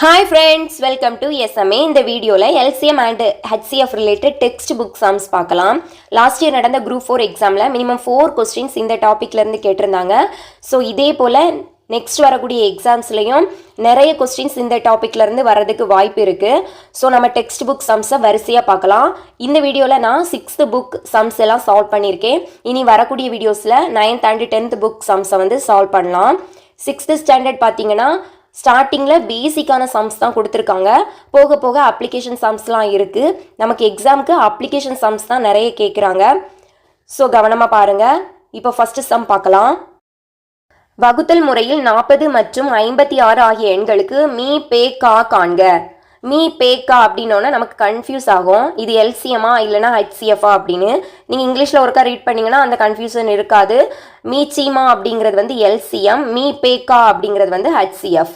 Hi friends, welcome to SMA. இந்த வீடியோல LCM and HCF related text book sums பார்க்கலாம். Last year நடந்த group 4 எக்ஸாமில் மினிமம் 4 கொஸ்டின்ஸ் இந்த டாப்பிக்ல இருந்து கேட்டிருந்தாங்க. ஸோ இதே போல் நெக்ஸ்ட் வரக்கூடிய எக்ஸாம்ஸ்லையும் நிறைய கொஸ்டின்ஸ் இந்த டாப்பிக்ல இருந்து வர்றதுக்கு வாய்ப்பு இருக்கு. ஸோ நம்ம டெக்ஸ்ட் புக் சம்ஸை வரிசையாக பார்க்கலாம். இந்த வீடியோவில் நான் 6th புக் சம்ஸ் எல்லாம் சால்வ் பண்ணியிருக்கேன். இனி வரக்கூடிய வீடியோஸில் 9th and 10th புக் சம்ஸை வந்து சால்வ் பண்ணலாம். 6th ஸ்டாண்டர்ட் பார்த்தீங்கன்னா ஸ்டார்டிங்கில் பேசிக்கான சம்ஸ் தான் கொடுத்துருக்காங்க. போக போக அப்ளிகேஷன் சம்ஸ்லாம் இருக்குது. நமக்கு எக்ஸாமுக்கு அப்ளிகேஷன் சம்ஸ் தான் நிறைய கேட்குறாங்க. ஸோ கவனமாக பாருங்கள். இப்போ ஃபஸ்ட்டு சம் பார்க்கலாம். வகுத்தல் முறையில் 40 மற்றும் 56 ஆகிய எண்களுக்கு மீ பே கா காண்க. மீ பே கா அப்படின்னோன்னா நமக்கு கன்ஃபியூஸ் ஆகும். இது எல்சிஎம்மா இல்லைனா ஹெச்சிஎஃபா அப்படின்னு. நீங்கள் இங்கிலீஷில் ஒருக்கா ரீட் பண்ணிங்கன்னா அந்த கன்ஃபியூஷன் இருக்காது. மீ சீமா அப்படிங்கிறது வந்து எல்சிஎம், மீ பே கா அப்படிங்கிறது வந்து ஹெச்சிஎஃப்.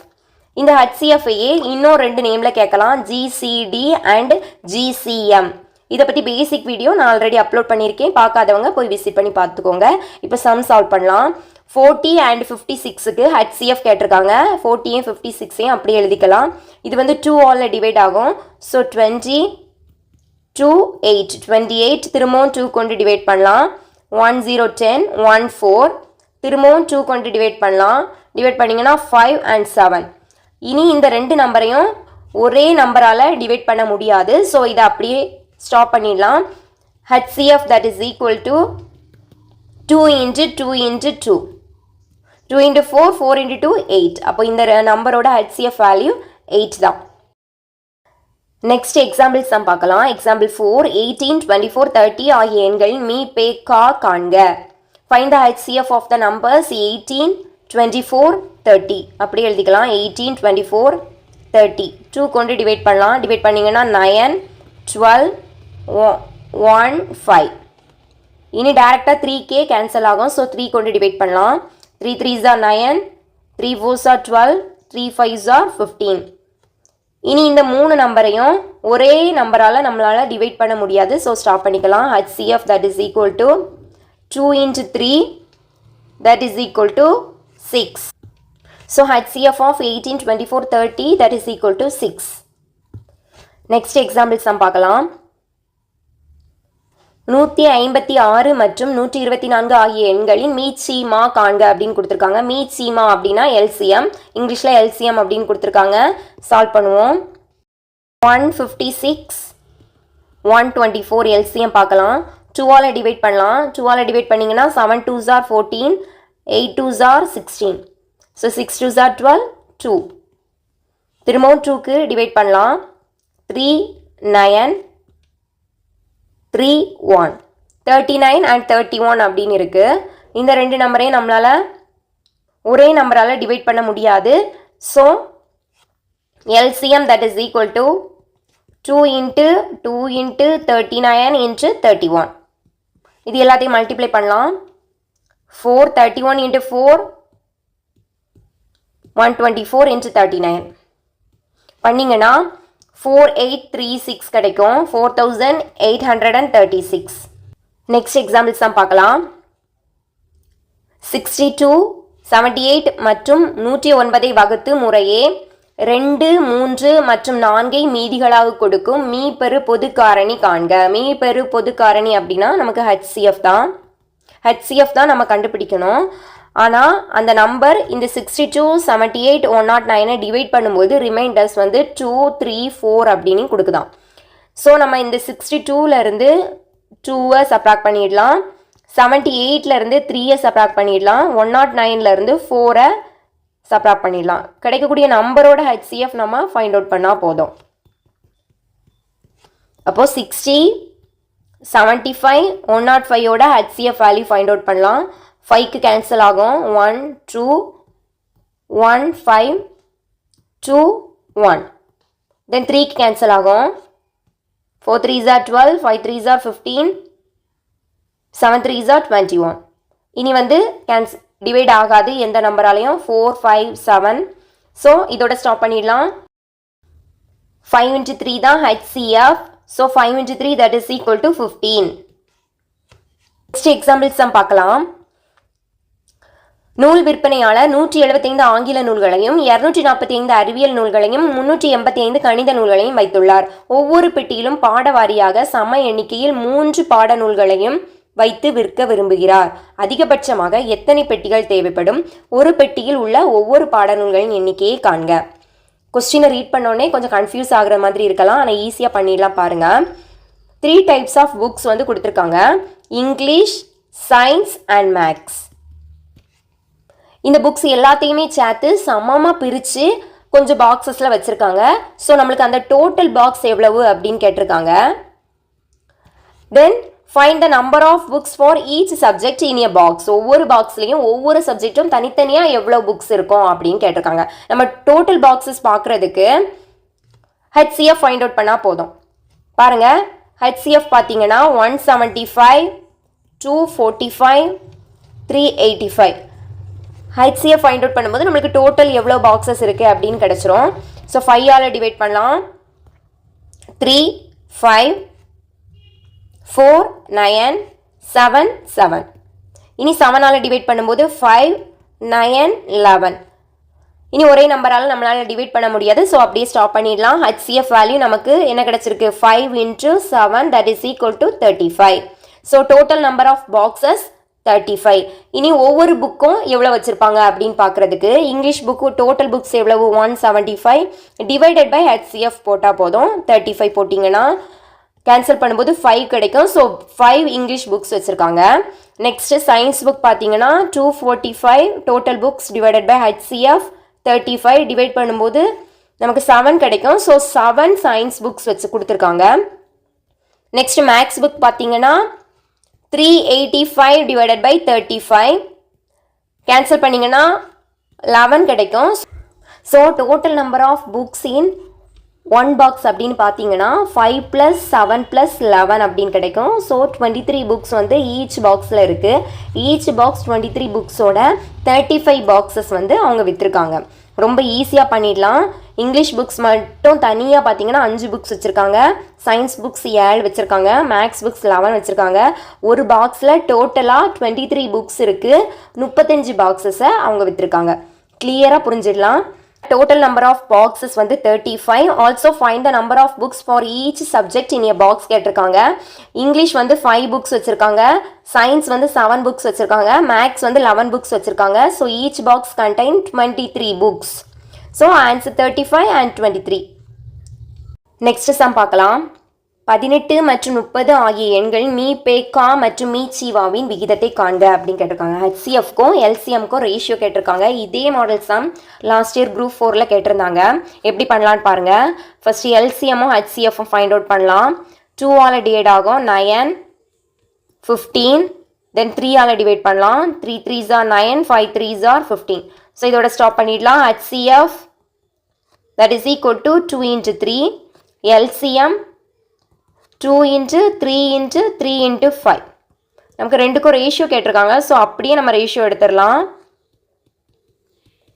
இந்த ஹெச்சிஎஃப்ஐயே இன்னும் 2 நேமில் கேட்கலாம், ஜிசிடி அண்ட் ஜிசிஎம். இதை பற்றி பேசிக் வீடியோ நான் ஆல்ரெடி அப்லோட் பண்ணியிருக்கேன். பார்க்காதவங்க போய் விசிட் பண்ணி பார்த்துக்கோங்க. இப்போ சம் சால்வ் பண்ணலாம். 40 and 56க்கு ஹெச்சிஎஃப் கேட்டிருக்காங்க. 40யும் 56ஐயும் அப்படியே எழுதிக்கலாம். இது வந்து 2 ஆலில் டிவைட் ஆகும். ஸோ 20 2 8 28 திரும்பவும் 2 கொண்டு டிவைட் பண்ணலாம். 1 0 10 1 4 திரும்பவும் 2 கொண்டு டிவைட் பண்ணலாம். டிவைட் பண்ணிங்கன்னா 5 and 7. இனி இந்த 2 நம்பரையும் ஒரே நம்பரால் டிவைட் பண்ண முடியாது. ஸோ இதை அப்படியே ஸ்டாப் பண்ணிடலாம். HCF that is equal to 2 into 2 into 2. 2 into 4, 4 into 2, 8. அப்போ இந்த நம்பரோட HCF வேல்யூ 8 தான். நெக்ஸ்ட் எக்ஸாம்பிள் சம் பார்க்கலாம். எக்ஸாம்பிள் 4, 18, 24, 30 ஆகிய எண்களின் மீ பே கா காண்க. Find the HCF of the numbers 18, 24, 30. அப்படி எழுதிக்கலாம். 18, 24, 30. 2 கொண்டு டிவைட் பண்ணலாம். டிவைட் பண்ணிங்கன்னா 9, 12, 1, 5. இனி டேரெக்டாக 3k கேன்சல் ஆகும். ஸோ 3 கொண்டு டிவைட் பண்ணலாம். 3 3s are 9, 3 4s are 12, 3 5s are 15. இனி இந்த 3 நம்பரையும் ஒரே நம்பரால் நம்மளால் டிவைட் பண்ண முடியாது. ஸோ ஸ்டாப் பண்ணிக்கலாம். HCF that is equal to 2 into 3 that is equal to 6. So HCF of 18, 24, 30 that is equal to 6. Next example sum பார்க்கலாம். 156 மற்றும் 124 ஆகிய எண்களின் மீச்சீமா காண்க அப்படின்னு கொடுத்துருக்காங்க. மீச்சீமா அப்படின்னா எல்சிஎம், இங்கிலீஷில் எல்சிஎம் அப்படின்னு கொடுத்துருக்காங்க. சால்வ் பண்ணுவோம். 156 124 எல்சிஎம் பார்க்கலாம். 2ஆல் டிவைட் பண்ணலாம். 2ஆல் டிவைட் பண்ணிங்கன்னா 7 2s are 14, 8 2s are 16. So 6 2s are 12, 2. திரும்பவும் 2க்கு டிவைட் பண்ணலாம். 3 9 3 1. 39 and 31 அப்படின்னு இருக்குது. இந்த 2 நம்பரையும் நம்மளால் ஒரே நம்பரால் டிவைட் பண்ண முடியாது. So LCM that is equal to 2 into 2 into 39 into 31. இது எல்லாத்தையும் மல்டிப்ளை பண்ணலாம். 4 31 into 4 124 into 39 பண்ணிங்கன்னா 4836 கிடைக்கும். 4836. நெக்ஸ்ட் எக்ஸாம்பிள் சம் பார்க்கலாம். 62 78 மற்றும் 109 வகுத்து முறையே 2 3 மற்றும் 4 மீதிகளாக கொடுக்கும் மீ பெரு பொது காரணி காண்க. மீ பெரு பொது காரணி அப்படின்னா நமக்கு HCF தான். HCF தான் நம்ம கண்டுபிடிக்கணும். ஆனால் அந்த நம்பர் இந்த 62 78 109 டிவைட் பண்ணும்போது ரிமைண்டர்ஸ் வந்து 2 3 4 அப்படின்னு கொடுக்குதான். ஸோ நம்ம இந்த 62லேருந்து 2 சப்ராக்ட் பண்ணிடலாம். 78லேருந்து 3 சப்ராக்ட் பண்ணிடலாம். 109லேருந்து 4 சப்ராக்ட் பண்ணிடலாம். கிடைக்கக்கூடிய நம்பரோட HCF நம்ம ஃபைண்ட் அவுட் பண்ணால் போதும். அப்போது 60 75 105ஓட HCF வேல்யூ ஃபைண்ட் அவுட் பண்ணலாம். 5க்கு கேன்சல் ஆகும். 1 2 1 5 2 1. தென் 3க்கு கேன்சல் ஆகும். 4 3s are 12, 5 3s are 15, 7 3s are 21. இனி வந்து டிவைட் ஆகாது எந்த நம்பராலையும். 4 5 7. ஸோ இதோட ஸ்டாப் பண்ணிடலாம். 5 into 3 தான் HCF. So 5 into 3 that is equal to 15. Next example some பார்க்கலாம். நூல் விற்பனையாளர் 175 ஆங்கில நூல்களையும் 245 அறிவியல் நூல்களையும் 385 கணித நூல்களையும் வைத்துள்ளார். ஒவ்வொரு பெட்டியிலும் பாட வாரியாக சம எண்ணிக்கையில் 3 பாட நூல்களையும் வைத்து விற்க விரும்புகிறார். அதிகபட்சமாக எத்தனை பெட்டிகள் தேவைப்படும்? ஒரு பெட்டியில் உள்ள ஒவ்வொரு பாடநூல்களின் எண்ணிக்கையை காண்க. கொஸ்டினை ரீட் பண்ணோடனே கொஞ்சம் கன்ஃபியூஸ் ஆகுற மாதிரி இருக்கலாம், ஆனால் ஈஸியாக பண்ணிடலாம் பாருங்க. 3 டைப்ஸ் ஆஃப் புக்ஸ் வந்து கொடுத்துருக்காங்க. English, science and maths. இந்த புக்ஸ் எல்லாத்தையுமே சேர்த்து சமமாக பிரித்து கொஞ்சம் பாக்ஸஸில் வச்சுருக்காங்க. ஸோ நம்மளுக்கு அந்த டோட்டல் பாக்ஸ் எவ்வளவு அப்படின்னு கேட்டிருக்காங்க. Then find the number of books for each subject in a box. ஒவ்வொரு பாக்ஸ்லையும் ஒவ்வொரு சப்ஜெக்டும் தனித்தனியாக எவ்வளோ புக்ஸ் இருக்கும் அப்படின்னு கேட்டிருக்காங்க. நம்ம டோட்டல் பாக்ஸஸ் பார்க்குறதுக்கு HCF ஃபைண்ட் அவுட் பண்ணால் போதும். பாருங்கள், HCF பார்த்தீங்கன்னா 175, 245, 385. HCF ஃபைண்ட் அவுட் பண்ணும்போது நம்மளுக்கு டோட்டல் எவ்வளோ பாக்ஸஸ் இருக்குது அப்படின்னு கிடச்சிரும். ஸோ 5ஆல் டிவைட் பண்ணலாம். 3, 5, 4, 9, 7, 7. இனி 7ஆல் டிவைட் பண்ணும்போது 5, 9, 11. இனி ஒரே நம்பரால் நம்மளால் டிவைட் பண்ண முடியாது. ஸோ அப்படியே ஸ்டாப் பண்ணிடலாம். HCF வேல்யூ நமக்கு என்ன கிடச்சிருக்கு? 5 × 7 that is equal to 35. So total number of boxes 35. இனி ஒவ்வொரு புக்கும் எவ்வளோ வச்சுருப்பாங்க அப்படின்னு பார்க்குறதுக்கு இங்கிலீஷ் புக்கு டோட்டல் புக்ஸ் எவ்வளவு? 175 டிவைடட் பை HCF போட்டால் போதும். 35 போட்டிங்கன்னா கேன்சல் பண்ணும்போது 5 கிடைக்கும். ஸோ 5 இங்கிலீஷ் புக்ஸ் வச்சுருக்காங்க. நெக்ஸ்ட்டு சயின்ஸ் புக் பார்த்தீங்கன்னா 245 total books divided by HCF 35 divide பண்ணும்போது நமக்கு 7 கிடைக்கும். ஸோ 7 சயின்ஸ் புக்ஸ் வச்சு கொடுத்துருக்காங்க. நெக்ஸ்ட் மேக்ஸ் புக் பார்த்தீங்கன்னா 385 டிவைடட் பை 35 கேன்சல் பண்ணிங்கன்னா 11 கிடைக்கும். So total number of books in 1 box அப்படின்னு பார்த்தீங்கன்னா 5 + 7 + 11 அப்படின்னு கிடைக்கும். ஸோ 23 புக்ஸ் வந்து ஈச் பாக்ஸில் இருக்குது. ஈச் பாக்ஸ் 23 புக்ஸோட 35 பாக்ஸஸ் வந்து அவங்க விற்றுருக்காங்க. ரொம்ப ஈஸியாக பண்ணிடலாம். இங்கிலீஷ் புக்ஸ் மட்டும் தனியாக பார்த்தீங்கன்னா 5 புக்ஸ் வச்சுருக்காங்க. சயின்ஸ் புக்ஸ் 7 வச்சுருக்காங்க. மேக்ஸ் புக்ஸ் 11 வச்சுருக்காங்க. ஒரு பாக்ஸில் டோட்டலாக 23 புக்ஸ் இருக்குது. 35 பாக்ஸஸை அவங்க விற்றுருக்காங்க. கிளியராக புரிஞ்சிடலாம். டோட்டல் நம்பர் ஆஃப் பாக்ஸஸ் வந்து 35. Also find the number of books for each subject in a box கேட்டிருக்காங்க. இங்கிலீஷ் வந்து 5 புக்ஸ் வச்சுருக்காங்க. சயின்ஸ் வந்து 7 புக்ஸ் வச்சுருக்காங்க. மேக்ஸ் வந்து 11 புக்ஸ் வச்சுருக்காங்க. So each box contain 23 books. So answer 35 and 23. Next sum பார்க்கலாம். 18 மற்றும் 30 ஆகிய எண்கள் மீ பே கா மற்றும் மீ சீவாவின் விகிதத்தை காண்க அப்படின்னு கேட்டிருக்காங்க. HCFக்கும் LCMக்கும் ரேஷியோ கேட்டிருக்காங்க. இதே model sum last year group 4ல் கேட்டிருந்தாங்க. எப்படி பண்ணலான்னு பாருங்க. ஃபர்ஸ்ட் LCMமும் HCFும் ஃபைண்ட் அவுட் பண்ணலாம். 2ஆல் டிவைட் ஆகும் 9, 15. தென் 3ஆல் டிவைட் பண்ணலாம். 3 3s are 9, 5 3s are 15. So இதோட ஸ்டாப் பண்ணிடலாம். HCF that is equal to 2 × 3. LCM 2 × 3 × 3 × 5. நமக்கு ரெண்டுக்கும் ரேஷியோ கேட்டிருக்காங்க. ஸோ அப்படியே நம்ம ரேஷியோ எடுத்துடலாம்.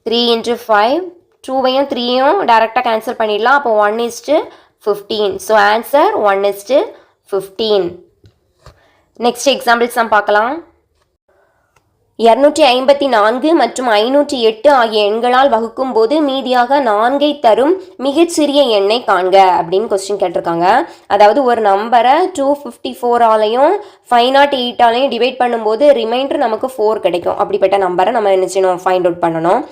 3 × 5. 2வையும் 3யும் டைரெக்டாக கேன்சல் பண்ணிடலாம். அப்போ 1:15. So answer 1:15. Next example some பார்க்கலாம். 254 மற்றும் 508 ஆகிய எண்களால் வகுக்கும் போது மீதியாக 4ஐ தரும் மிகச்சிறிய எண்ணை காண்க அப்படின்னு கொஸ்டின் கேட்டிருக்காங்க. அதாவது ஒரு நம்பரை 254ஆலையும் 508ஆலையும் டிவைட் பண்ணும்போது ரிமைண்டர் நமக்கு 4 கிடைக்கும். அப்படிப்பட்ட நம்பரை நம்ம என்ன செய்யணும்? ஃபைண்ட் அவுட் பண்ணணும்.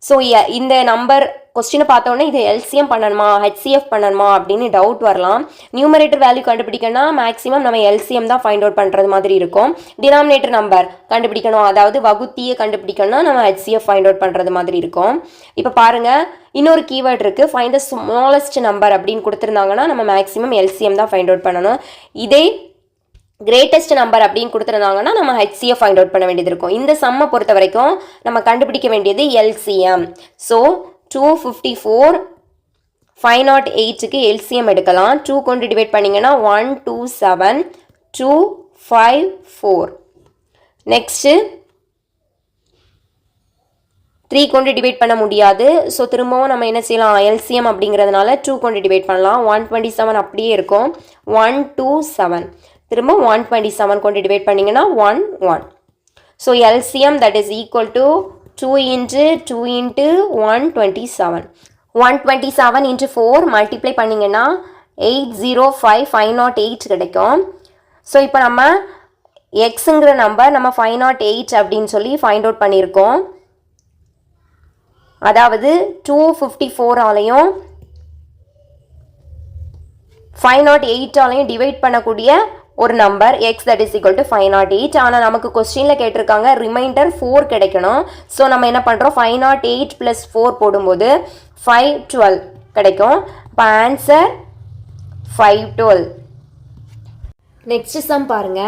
ஸோ இந்த நம்பர் கொஸ்டினை பார்த்தோன்னே இது LCM பண்ணணுமா HCF பண்ணணுமா அப்படின்னு டவுட் வரலாம். நியூமரேட்டர் வேல்யூ கண்டுபிடிக்கணும்னா மேக்ஸிமம் நம்ம LCM தான் ஃபைண்ட் அவுட் பண்ணுறது மாதிரி இருக்கும். டினாமினேட்டர் நம்பர் கண்டுபிடிக்கணும், அதாவது வகுத்தியை கண்டுபிடிக்கணும்னா நம்ம HCF ஃபைண்ட் அவுட் பண்ணுறது மாதிரி இருக்கும். இப்போ பாருங்கள், இன்னொரு கீவேர்ட் இருக்குது, ஃபைண்ட் த ஸ்மாலஸ்ட் நம்பர் அப்படின்னு கொடுத்துருந்தாங்கன்னா நம்ம மேக்ஸிமம் LCM தான் ஃபைண்ட் அவுட் பண்ணணும். இதே கிரேட்டஸ்ட் நம்பர் அப்படின்னு கொடுத்துருந்தாங்கன்னா நம்ம HCF ஃபைண்ட் அவுட் பண்ண வேண்டியது இருக்கும். இந்த சம்மை பொறுத்த வரைக்கும் நம்ம கண்டுபிடிக்க வேண்டியது LCM. ஸோ 254 508க்கு LCM எடுக்கலாம். 2 கொண்டு டிவைட் பண்ணிங்கன்னா 127 254. நெக்ஸ்ட்டு 3 கொண்டு டிவைட் பண்ண முடியாது. ஸோ திரும்பவும் நம்ம என்ன செய்யலாம்? LCM அப்படிங்கிறதுனால 2 கொண்டு டிவைட் பண்ணலாம். 127 அப்படியே இருக்கும். 127 திரும்ப 127 கொண்டு டிவைட் பண்ணிங்கன்னா 1 1. So LCM that is equal to 2 into 2 into 127. 127 into 4 multiply பண்ணிங்கன்னா 805508 கிடைக்கும். ஸோ இப்போ நம்ம எக்ஸுங்கிற நம்பர் நம்ம 508 அப்படின்னு சொல்லி ஃபைண்ட் அவுட் பண்ணியிருக்கோம். அதாவது 254ஆலையும் 508ஆலையும் டிவைட் பண்ணக்கூடிய ஒரு number X that is equal to 508. ஆனால் நமக்கு கொஸ்டினில் கேட்டிருக்காங்க ரிமைண்டர் 4 கிடைக்கணும். ஸோ நம்ம என்ன பண்ணுறோம், 508 + 4 போடும்போது 512 கிடைக்கும். இப்போ ஆன்சர் 512. நெக்ஸ்ட் சம் பாருங்க.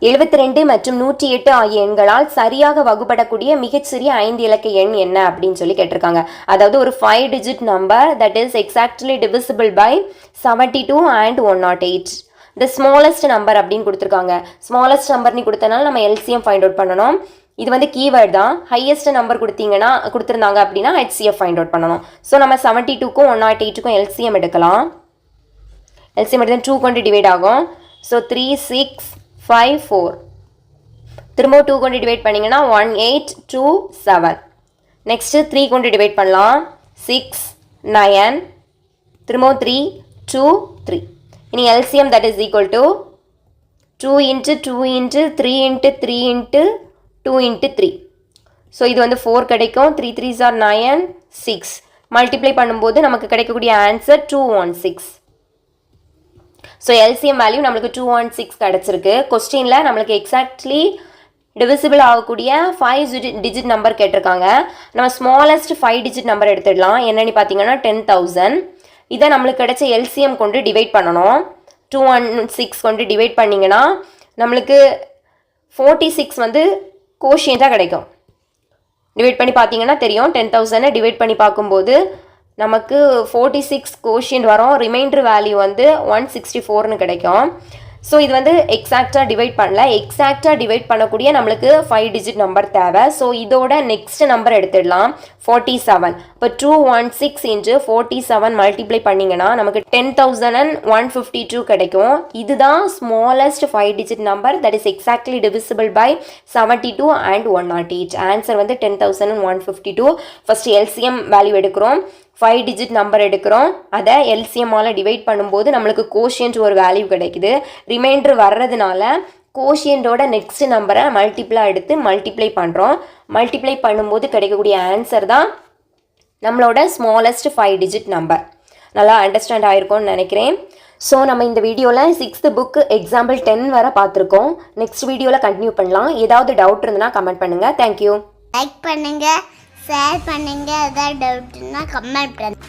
72 மற்றும் 108 ஆகிய எண்களால் சரியாக வகுப்படக்கூடிய மிகச்சிறிய 5 இலக்க எண் என்ன அப்படின்னு சொல்லி கேட்டிருக்காங்க. அதாவது ஒரு 5 digit number that is exactly divisible by 72 and 108. the smallest number அப்படின்னு கொடுத்துருக்காங்க. ஸ்மாலஸ்ட் நம்பர்னு கொடுத்தனால நம்ம எல்சிஎம் ஃபைண்ட் அவுட் பண்ணணும். இது வந்து கீவேர்ட் தான். ஹையஸ்ட் நம்பர் கொடுத்துருந்தாங்க அப்படின்னா ஹெச்சிஎஃப் ஃபைண்ட் அவுட் பண்ணணும். ஸோ நம்ம 72க்கும் 108க்கும் எல்சிஎம் எடுக்கலாம். எல்சிஎம் எடுத்தால் 2 கொண்டு டிவைட் ஆகும். ஸோ 3 6 5 4. திரும்ப 2 கொண்டு டிவைட் பண்ணிங்கன்னா 1827. நெக்ஸ்ட்டு 3 கொண்டு டிவைட் பண்ணலாம். 6 9. திரும்ப 3 2 3. இனி LCM that is equal to 2 into 2 into 3 into 3 into 2 into 3. So இது வந்து 4 கிடைக்கும். 3 3s are 9 6. மல்டிப்ளை பண்ணும்போது நமக்கு கிடைக்கக்கூடிய ஆன்சர் 216. ஸோ LCM வேல்யூ நம்மளுக்கு 216 கிடச்சிருக்கு. கொஸ்டினில் நம்மளுக்கு எக்ஸாக்ட்லி டிவிசிபிள் ஆகக்கூடிய 5 டிஜிட் நம்பர் கேட்டிருக்காங்க. நம்ம ஸ்மாலஸ்ட் 5 டிஜிட் நம்பர் எடுத்துடலாம். என்னென்னு பார்த்தீங்கன்னா 10,000. இதை நம்மளுக்கு கிடைச்ச எல்சிஎம் கொண்டு டிவைட் பண்ணணும். 216 கொண்டு டிவைட் பண்ணிங்கன்னா நம்மளுக்கு 46 வந்து கோஷியண்ட்டாக கிடைக்கும். டிவைட் பண்ணி பார்த்தீங்கன்னா தெரியும். 10,000 டிவைட் பண்ணி பார்க்கும்போது நமக்கு 46 கோஷியன்ட் வரும். ரிமைண்டர் வேல்யூ வந்து 164ன்னு கிடைக்கும். ஸோ இது வந்து எக்ஸாக்டாக டிவைட் பண்ணல. எக்ஸாக்டாக டிவைட் பண்ணக்கூடிய நம்மளுக்கு 5 டிஜிட் நம்பர் தேவை. ஸோ இதோட நெக்ஸ்ட் நம்பர் எடுத்துடலாம் 47. இப்போ 216 into 47 மல்டிப்ளை பண்ணிங்கன்னா நமக்கு 10,152 கிடைக்கும். இதுதான் smallest 5 digit number that is exactly divisible by 72 and 108. Answer வந்து 10,152. ஃபர்ஸ்ட் எல்சிஎம் வேல்யூ எடுக்கிறோம். 5 டிஜிட் நம்பர் எடுக்கிறோம். அதை எல்சிஎம்மால் டிவைட் பண்ணும்போது நம்மளுக்கு கோஷியன்ட் ஒரு வேல்யூ கிடைக்குது. ரிமைண்டர் வர்றதுனால கோஷியன்ட்டோட நெக்ஸ்ட் நம்பரை மல்டிப்ளாக எடுத்து மல்டிப்ளை பண்ணுறோம். மல்டிப்ளை பண்ணும்போது கிடைக்கக்கூடிய ஆன்சர் தான் நம்மளோட ஸ்மாலஸ்ட் 5 டிஜிட் நம்பர். நல்லா அண்டர்ஸ்டாண்ட் ஆகிருக்கும்னு நினைக்கிறேன். ஸோ நம்ம இந்த வீடியோவில் 6th புக்கு எக்ஸாம்பிள் 10 வரை பார்த்துருக்கோம். நெக்ஸ்ட் வீடியோவில் கண்டினியூ பண்ணலாம். ஏதாவது டவுட் இருந்ததுன்னா கமெண்ட் பண்ணுங்கள். தேங்க்யூ. லைக் பண்ணுங்கள், ஷேர் பண்ணுங்கள். ஏதாவது டவுட்னா கமெண்ட் பண்ணுங்கள்.